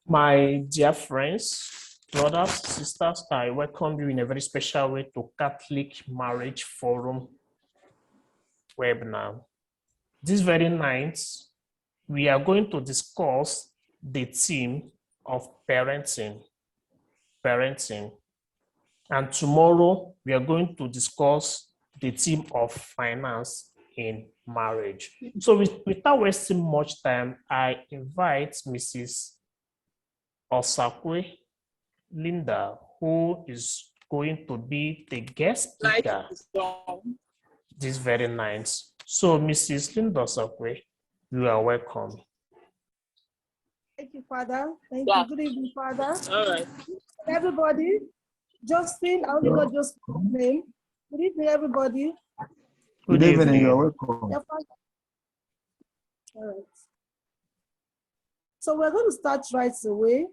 My dear friends, brothers, sisters, I welcome you in a very special way to Catholic Marriage Forum webinar. This very night, we are going to discuss the theme of parenting. And tomorrow, we are going to discuss the theme of finance in marriage. So without wasting much time, I invite Mrs. Osakwe Linda, who is going to be the guest speaker this very night. So, Mrs. Linda Osakwe, you are welcome. Thank you, Father. Thank you. Good evening, Father. All right. Everybody, Justin, I only got just name. Good evening, everybody. Good evening, you're welcome. Yeah, Father. All right. So we're going to start right away.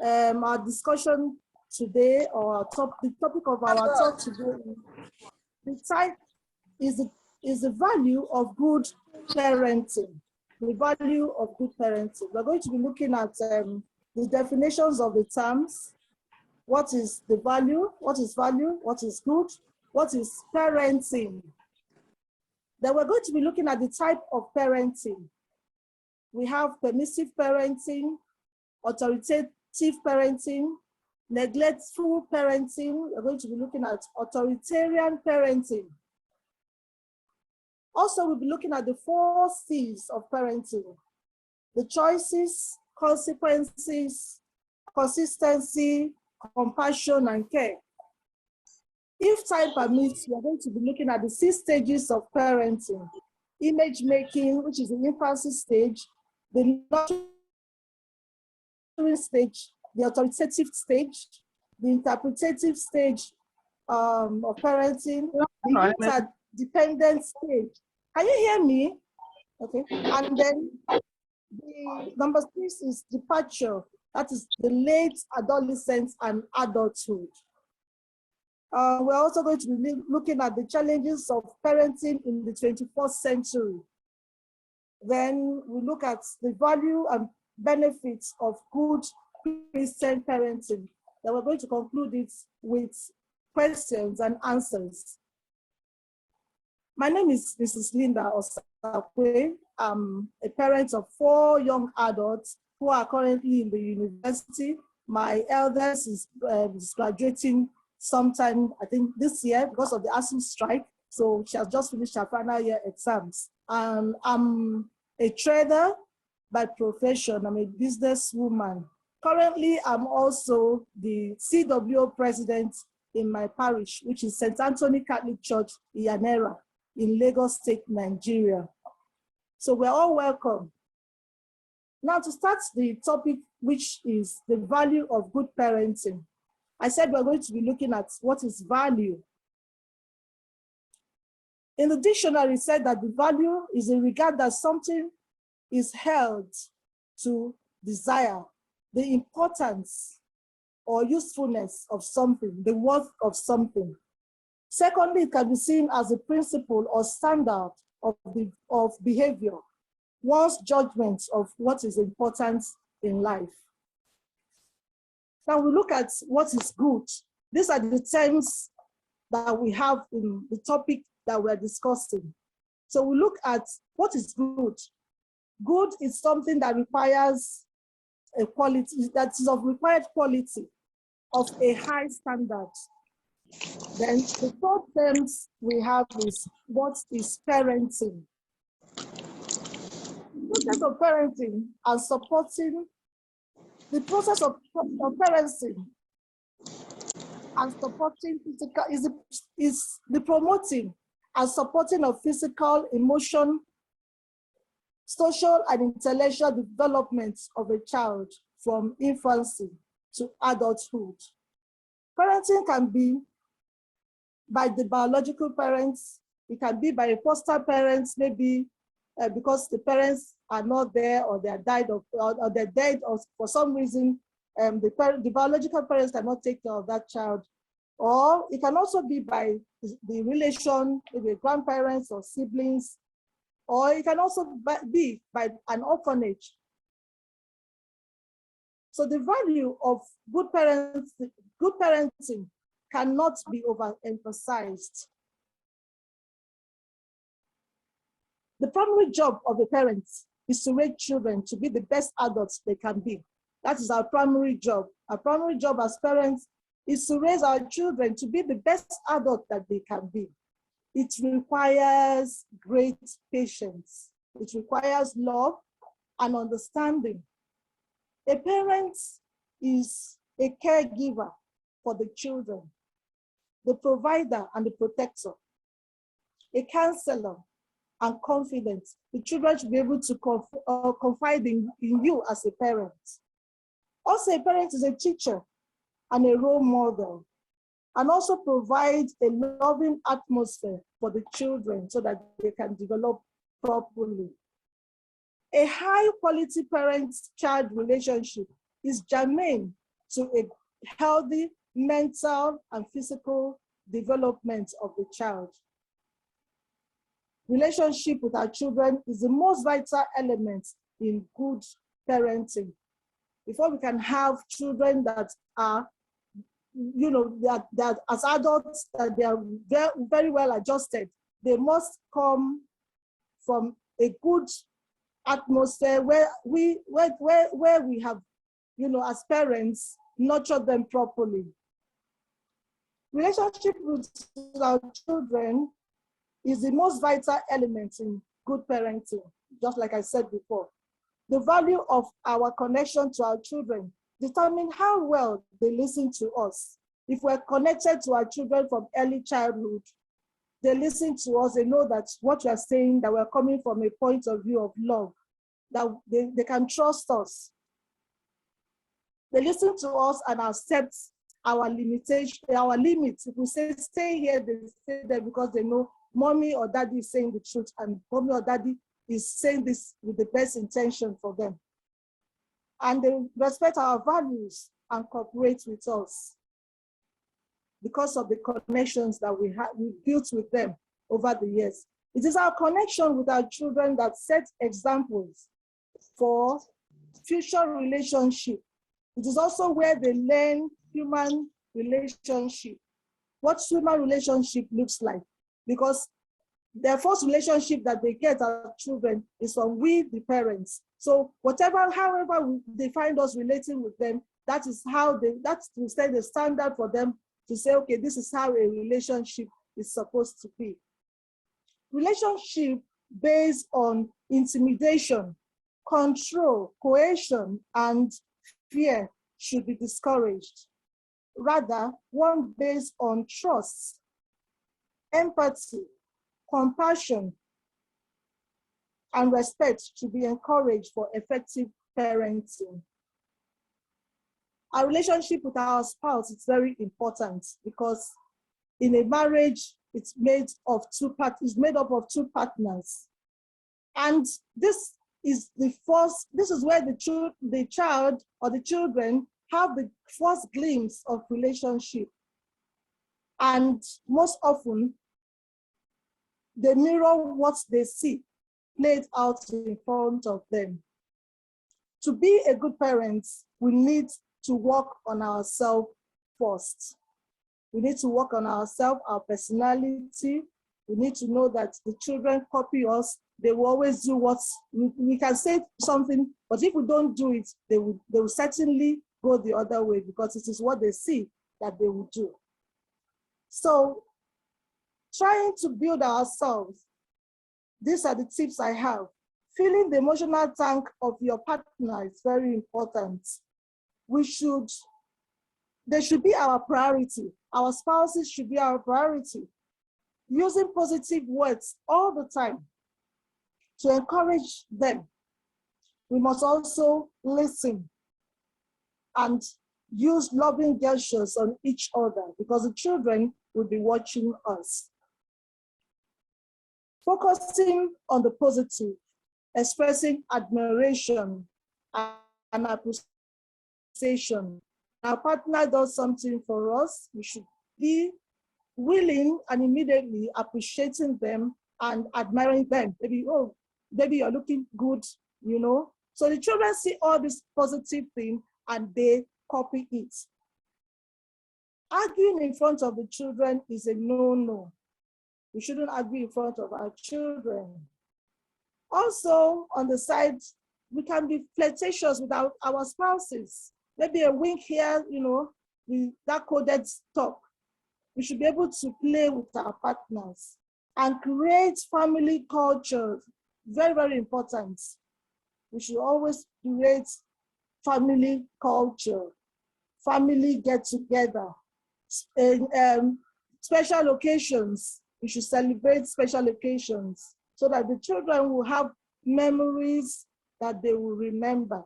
Our discussion today, or the topic of our talk today, the type is the value of good parenting. The value of good parenting. We're going to be looking at the definitions of the terms. What is the value? What is value? What is good? What is parenting? Then we're going to be looking at the type of parenting. We have permissive parenting, authoritative parenting, neglectful parenting. We're going to be looking at authoritarian parenting. Also, we'll be looking at the 4 C's of parenting: the choices, consequences, consistency, compassion, and care. If time permits, we are going to be looking at the 6 stages of parenting: image making, which is the infancy stage, the nurturing stage, the authoritative stage, the interpretative stage of parenting, the interdependent stage. Can you hear me? Okay. And then the number 6 is departure. That is the late adolescence and adulthood. We're also going to be looking at the challenges of parenting in the 21st century. Then we look at the value and benefits of good Christian parenting. Then we're going to conclude it with questions and answers. My name is Mrs. Linda Osakwe. I'm a parent of 4 young adults who are currently in the university. My eldest is graduating sometime, I think this year, because of the ASU strike. So she has just finished her final year exams. And I'm a trader by profession. I'm a businesswoman. Currently, I'm also the CWO president in my parish, which is St. Anthony Catholic Church, Iyanera, in Lagos State, Nigeria. So we're all welcome. Now to start the topic, which is the value of good parenting. I said we're going to be looking at what is value. In the dictionary, it said that the value is in regard that something is held to desire, the importance or usefulness of something, the worth of something. Secondly, it can be seen as a principle or standard of behavior, one's judgment of what is important in life. Now we look at what is good. These are the terms that we have in the topic that we're discussing. So we look at what is good. Good is something that requires a quality, that is of required quality, of a high standard. Then the 4 terms we have is what is parenting. The process of parenting and supporting, the process of parenting and supporting physical is the promoting and supporting of physical, emotion, social, and intellectual development of a child from infancy to adulthood. Parenting can be by the biological parents, it can be by a foster parents, maybe because the parents are not there or they are died of, or they're dead, or for some reason the biological parents cannot take care of that child. Or it can also be by the relation, maybe grandparents or siblings, or it can also be by an orphanage. So the value of good parenting cannot be overemphasized. The primary job of a parent is to raise children to be the best adults they can be. That is our primary job. Our primary job as parents is to raise our children to be the best adult that they can be. It requires great patience. It requires love and understanding. A parent is a caregiver for the children, the provider and the protector, a counselor and confidant. The children should be able to confide in you as a parent. Also, a parent is a teacher and a role model, and also provide a loving atmosphere for the children so that they can develop properly. A high quality parent-child relationship is germane to a healthy mental and physical development of the child. Relationship with our children is the most vital element in good parenting. Before we can have children that are, that as adults, that they are very, very well adjusted, they must come from a good atmosphere where we have, as parents, nurtured them properly. Relationship with our children is the most vital element in good parenting, just like I said before. The value of our connection to our children determine how well they listen to us. If we're connected to our children from early childhood, they listen to us, they know that what we're saying, that we're coming from a point of view of love, that they can trust us. They listen to us and accept our limitations, our limits. If we say stay here, they stay there because they know mommy or daddy is saying the truth, and mommy or daddy is saying this with the best intention for them. And they respect our values and cooperate with us because of the connections that we built with them over the years. It is our connection with our children that sets examples for future relationship. It is also where they learn human relationship, what human relationship looks like, because their first relationship that they get as children is from we, the parents. So however they find us relating with them, that is how that's to set the standard for them to say, okay, this is how a relationship is supposed to be. Relationship based on intimidation, control, coercion, and fear should be discouraged. Rather, one based on trust, empathy, compassion, and respect should be encouraged for effective parenting. Our relationship with our spouse is very important because in a marriage, it's made up of two partners. And this is where the child or the children have the first glimpse of relationship. And most often, they mirror what they see played out in front of them. To be a good parent, we need to work on ourselves first. We need to work on ourselves, our personality. We need to know that the children copy us. They will always do what we can say something, but if we don't do it, they will certainly go the other way because it is what they see that they will do. So trying to build ourselves, these are the tips I have. Filling the emotional tank of your partner is very important. They should be our priority. Our spouses should be our priority. Using positive words all the time to encourage them. We must also listen and use loving gestures on each other because the children will be watching us. Focusing on the positive, expressing admiration and appreciation. Our partner does something for us, we should be willing and immediately appreciating them and admiring them. Maybe, oh, baby, you're looking good, So the children see all this positive thing and they copy it. Arguing in front of the children is a no-no. We shouldn't argue in front of our children. Also, on the side, we can be flirtatious with our spouses. Maybe a wink here, with that coded talk. We should be able to play with our partners and create family culture. Very, very important. We should always create family culture, family get together. Special occasions, we should celebrate special occasions so that the children will have memories that they will remember.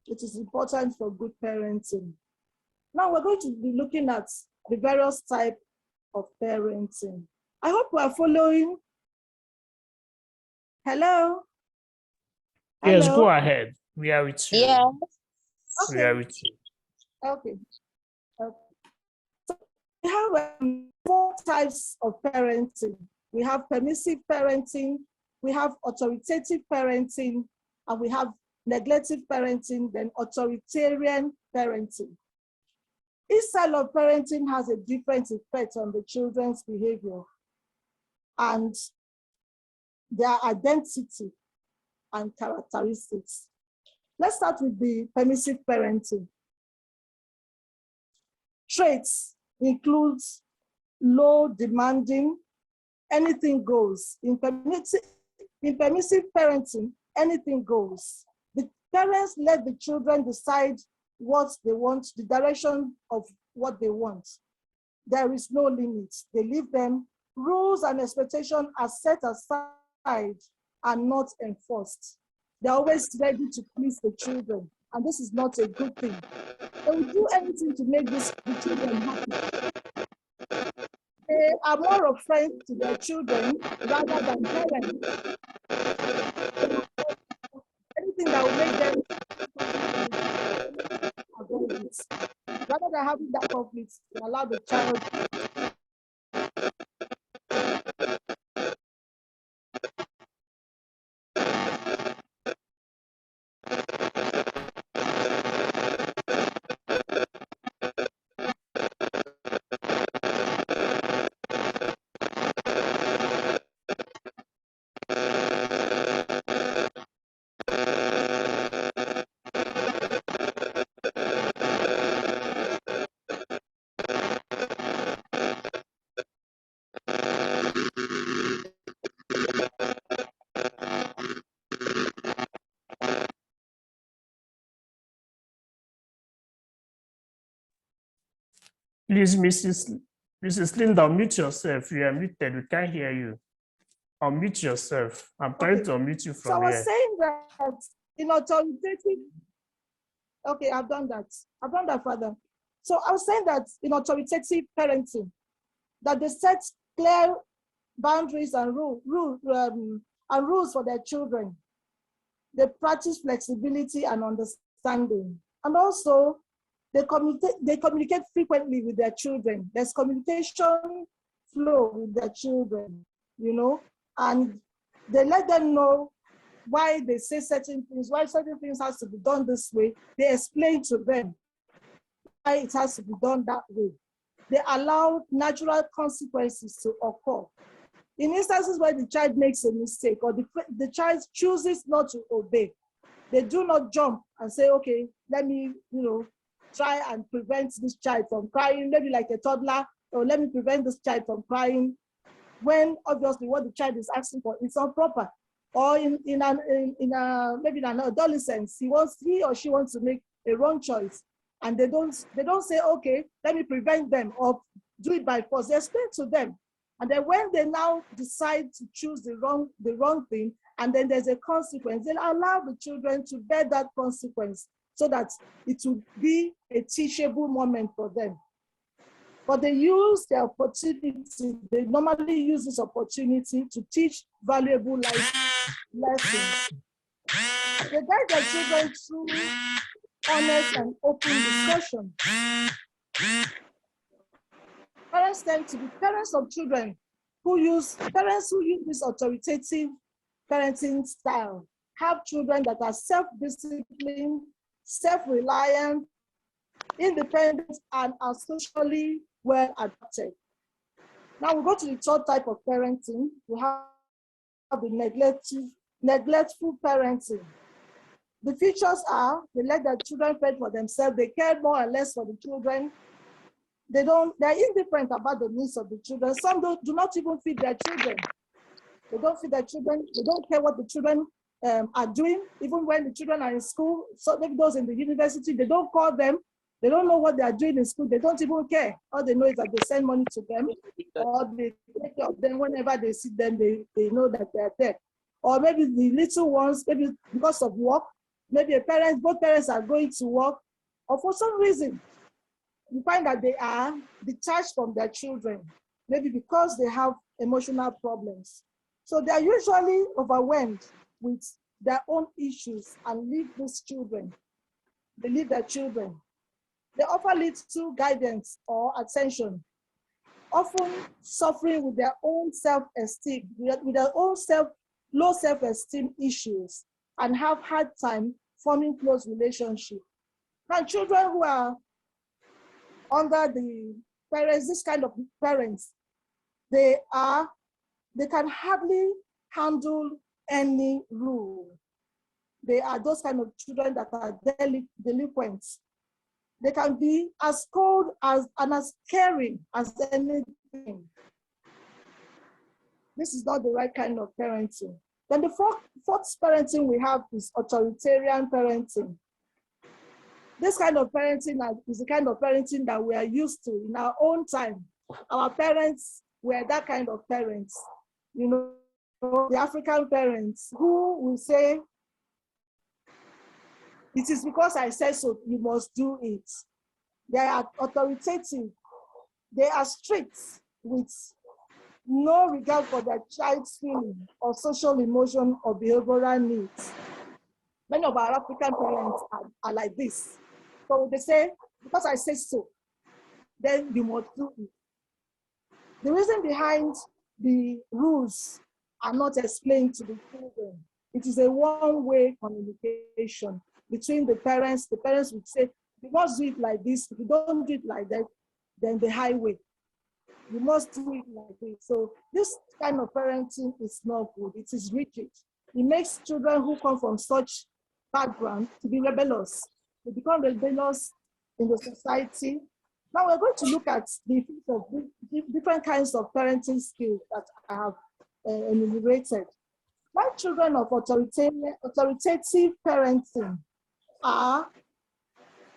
It is important for good parenting. Now we're going to be looking at the various types of parenting. I hope we are following. Hello? Yes, Hello? go ahead. We are with you. Yeah. We are with you. Okay. So we have 4 types of parenting. We have permissive parenting, we have authoritative parenting, and we have neglective parenting, then authoritarian parenting. Each style of parenting has a different effect on the children's behavior and their identity and characteristics. Let's start with the permissive parenting. Traits includes low demanding, anything goes. In permissive parenting, anything goes. The parents let the children decide what they want, the direction of what they want. There is no limit. They leave them. Rules and expectations are set aside and not enforced. They're always ready to please the children, and this is not a good thing. They will do anything to make the children happy. They are more of friends to their children rather than parents. Anything that will make them avoid it. Rather than having that conflict, they allow the child. Please, Mrs. Linda, unmute yourself. You are muted. We can't hear you. Unmute yourself. I'm trying to unmute you So I from was here. saying that in authoritative, okay, I've done that, Father. So I was saying that in authoritative parenting, that they set clear boundaries and rules for their children. They practice flexibility and understanding. And also, they communicate frequently with their children. There's communication flow with their children, and they let them know why they say certain things, why certain things has to be done this way. They explain to them why it has to be done that way. They allow natural consequences to occur. In instances where the child makes a mistake or the child chooses not to obey, they do not jump and say, okay, let me, try and prevent this child from crying, maybe like a toddler, or let me prevent this child from crying, when obviously what the child is asking for is improper. Or maybe in an adolescence, he or she wants to make a wrong choice, and they don't say, okay, let me prevent them or do it by force. They explain to them, and then when they now decide to choose the wrong thing, and then there's a consequence, they'll allow the children to bear that consequence so that it will be a teachable moment for them. But they use the opportunity, they normally use this opportunity to teach valuable life lessons. They guide their children through honest and open discussion. Parents tend to be parents of children parents who use this authoritative parenting style have children that are self-disciplined, self-reliant, independent, and are socially well adapted. Now we go to the third type of parenting. We have the neglectful parenting. The features are they let their children fend for themselves. They care more or less for the children. They're indifferent about the needs of the children. Some do not even feed their children. They don't feed their children. They don't care what the children are doing, even when the children are in school. So maybe those in the university, they don't call them. They don't know what they are doing in school. They don't even care. All they know is that they send money to them, or they take care of them. Whenever they see them, they know that they are there. Or maybe the little ones, maybe because of work, maybe both parents are going to work, or for some reason, you find that they are detached from their children, maybe because they have emotional problems. So they are usually overwhelmed with their own issues and leave these children. They leave their children. They often lead to guidance or attention, often suffering with their own self-esteem, with their own low self-esteem issues, and have hard time forming close relationships. Now, children who are under the parents, this kind of parents, they can hardly handle any rule. They are those kind of children that are delinquents. They can be as cold and as caring as anything. This is not the right kind of parenting. Then the fourth parenting we have is authoritarian parenting. This kind of parenting is the kind of parenting that we are used to in our own time. Our parents were that kind of parents. You know, the African parents who will say, it is because I said so, you must do it. They are authoritative. They are strict with no regard for their child's feeling or social emotion or behavioral needs. Many of our African parents are like this. So they say, because I say so, then you must do it. The reason behind the rules are not explained to the children. It is a one-way communication between the parents. The parents would say, you must do it like this. If you don't do it like that, then the highway. You must do it like this. So this kind of parenting is not good. It is rigid. It makes children who come from such background to be rebellious. They become rebellious in the society. Now we're going to look at the different kinds of parenting skills that I have enumerated. Why children of authoritative parenting are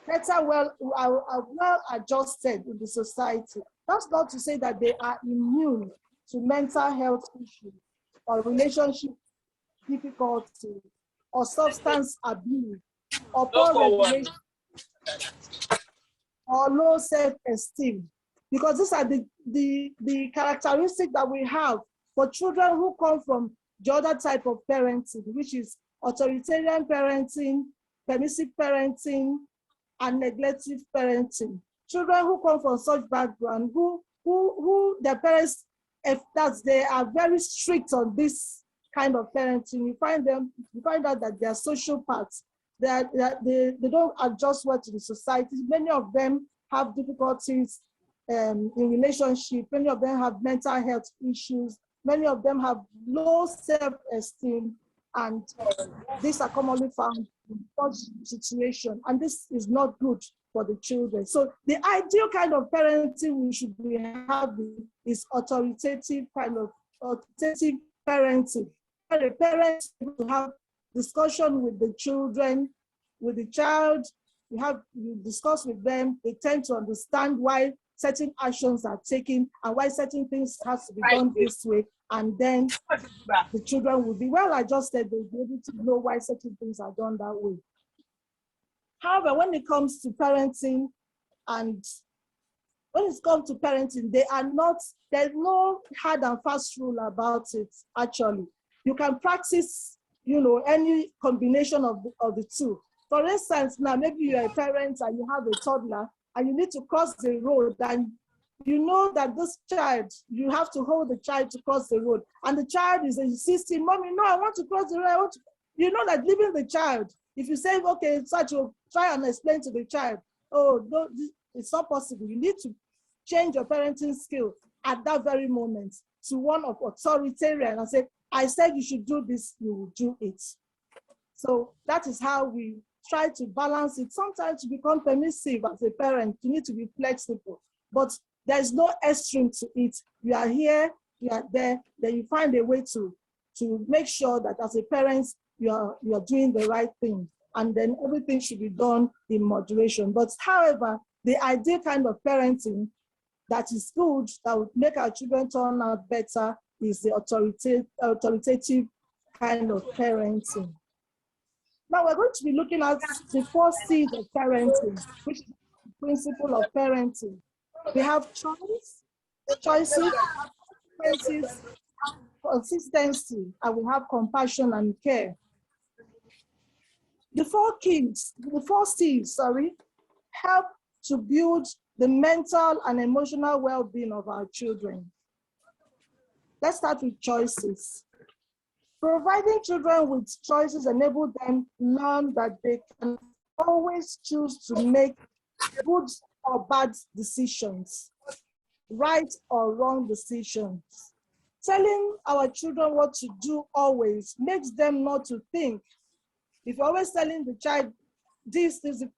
well adjusted in the society. That's not to say that they are immune to mental health issues or relationship difficulties or substance abuse or poor regulation or low self-esteem, because these are the characteristics that we have for children who come from the other type of parenting, which is authoritarian parenting, permissive parenting, and neglective parenting. Children who come from such background, who their parents, if that's they are very strict on this kind of parenting, you find out that they are sociopaths. They don't adjust well to the society. Many of them have difficulties in relationship. Many of them have mental health issues. Many of them have low self-esteem, and these are commonly found in such situation. And this is not good for the children. So the ideal kind of parenting we should be having is authoritative parenting. The parents to have discussion with the children, with the child, you discuss with them, they tend to understand why certain actions are taken and why certain things has to be done this way, and then the children will be well adjusted, they'll be able to know why certain things are done that way. However, when it comes to parenting, there's no hard and fast rule about it, actually. You can practice, any combination of the two. For instance, now maybe you're a parent and you have a toddler and you need to cross the road, and you know that this child, you have to hold the child to cross the road, and the child is insisting, Mommy, no, I want to cross the road. You know that leaving the child If you say, okay, such a try and explain to the child, oh, no, it's not possible. You need to change your parenting skill at that very moment to one of authoritarian and say, I said you should do this, you will do it. So that is how we try to balance it. Sometimes to become permissive as a parent, you need to be flexible, but there's no extreme to it. You are here, you are there, then you find a way to make sure that as a parent, you are doing the right thing. And then everything should be done in moderation. But however, the ideal kind of parenting that is good, that would make our children turn out better, is the authoritative kind of parenting. Now we're going to be looking at the 4 C's of parenting, which is the principle of parenting. We have choices, consequences, consistency, and we have compassion and care. The 4 C's, help to build the mental and emotional well-being of our children. Let's start with choices. Providing children with choices enable them learn that they can always choose to make good or bad decisions, right or wrong decisions. Telling our children what to do always makes them not to think. If you're always telling the child this, it makes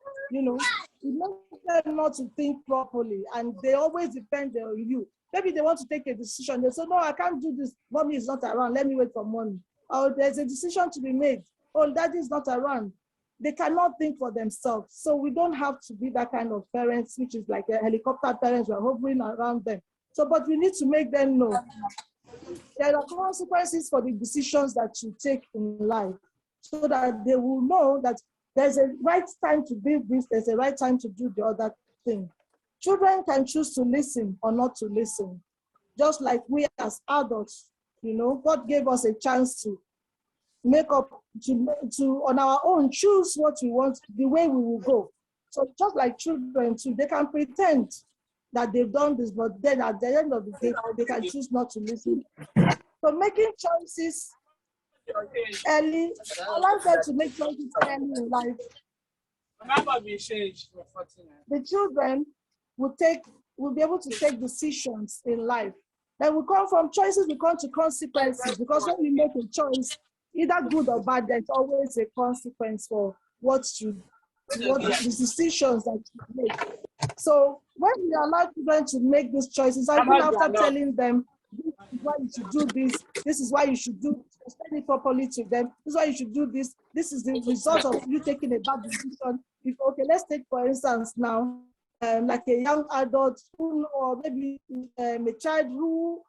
them not to think properly, and they always depend on you. Maybe they want to take a decision. They say, no, I can't do this. Mommy is not around. Let me wait for mommy. Or there's a decision to be made. Oh, daddy is not around. They cannot think for themselves. So we don't have to be that kind of parents, which is like a helicopter parents. We're hovering around them. So, but we need to make them know there are consequences for the decisions that you take in life, so that they will know that there's a right time to do this, there's a right time to do the other thing. Children can choose to listen or not to listen. Just like we as adults, God gave us a chance to make up, to on our own, choose what we want, the way we will go. So just like children too, they can pretend that they've done this, but then at the end of the day, they can choose not to listen. So making choices early, allow them to make choices early in life. The children will be able to take decisions in life. Then we come from choices, we come to consequences, because when we make a choice, either good or bad, there's always a consequence for the decisions that you make. So when we allow children to make these choices, even after telling them, this is why you should do this is why you should do, explain it properly to them, this is why you should do this is the result of you taking a bad decision. Okay, let's take for instance now, like a young adult or maybe a child who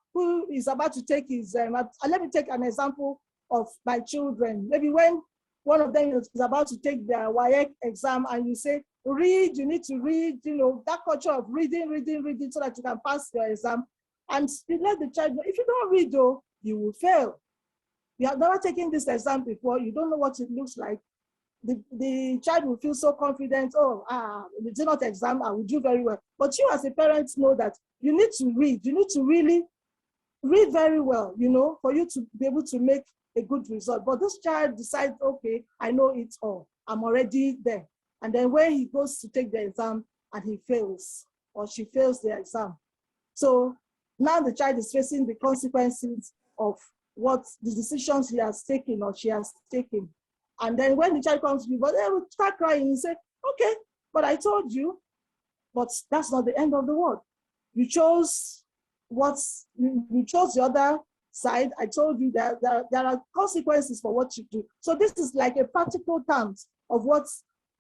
is about to take his, let me take an example of my children. Maybe when one of them is about to take their WAEC exam and you say, read, you need to read, that culture of reading so that you can pass your exam. And you let the child know, if you don't read though, you will fail. You have never taken this exam before, you don't know what it looks like. The child will feel so confident, we did not exam, I will do very well. But you as a parent know that you need to read, you need to really read very well, for you to be able to make a good result. But this child decides, okay, I know it all, I'm already there. And then when he goes to take the exam and he fails, or she fails the exam. So now the child is facing the consequences of what the decisions he has taken or she has taken. And then when the child comes to me, but they will start crying and say, okay, but I told you, but that's not the end of the world. You chose the other side. I told you that there are consequences for what you do. So this is like a practical terms of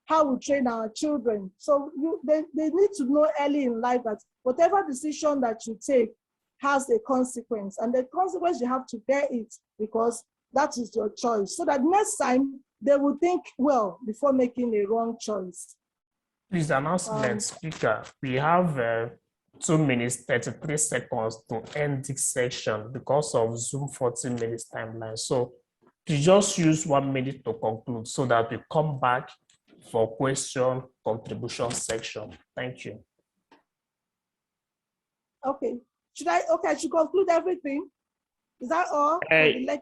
how we train our children. So they need to know early in life that whatever decision that you take has a consequence, and the consequence you have to bear it because that is your choice. So that next time they will think well before making a wrong choice. Please, announcement, speaker. We have 2 minutes, 33 seconds to end this section because of Zoom 40 minutes timeline. So you just use 1 minute to conclude so that we come back for question contribution section. Thank you. Okay. I should conclude everything? Is that all?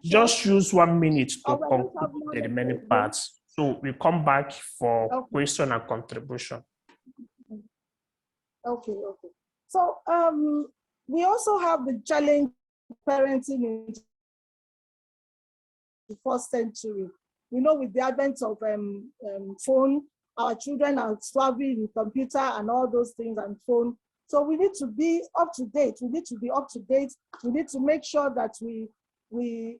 Just use 1 minute to conclude the remaining parts. So we come back for Okay. question and contribution. Okay, okay. So we also have the challenge of parenting in the first century. We know with the advent of phone, our children are savvy in computer and all those things and phone. So we need to be up to date. We need to be up to date. We need to make sure that we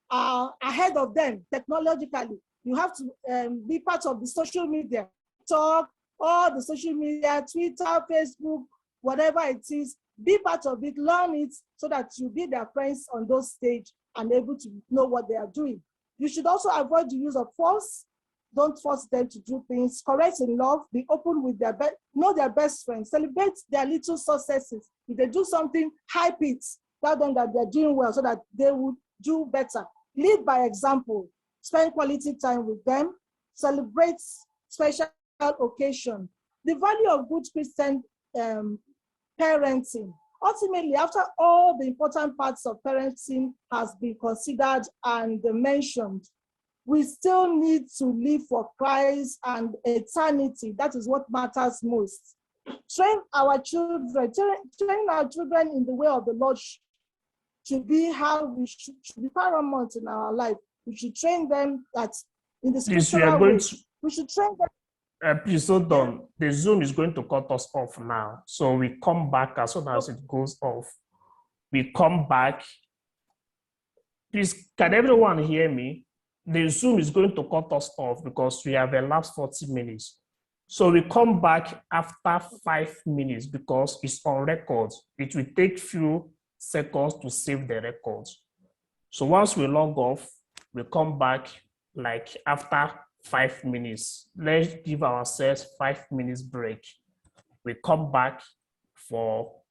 are ahead of them technologically. You have to be part of the social media, talk, all the social media, Twitter, Facebook, whatever it is, be part of it, learn it so that you be their friends on those stage and able to know what they are doing. You should also avoid the use of force. Don't force them to do things. Correct in love, be open with their know their best friends, celebrate their little successes. If they do something, hype it, tell them that they're doing well so that they would do better. Lead by example, spend quality time with them, celebrate special occasion. The value of good Christian parenting. Ultimately, after all the important parts of parenting has been considered and mentioned, we still need to live for Christ and eternity. That is what matters most. Train our children in the way of the Lord should be how we should be paramount in our life. We should train them that in the scriptural way. We should train them. Please hold on. The Zoom is going to cut us off now. So we come back as soon as it goes off. We come back. Please, can everyone hear me? The Zoom is going to cut us off because we have elapsed 40 minutes. So we come back after 5 minutes because it's on record. It will take few seconds to save the records. So once we log off, we come back like after 5 minutes. Let's give ourselves 5 minutes break. We come back for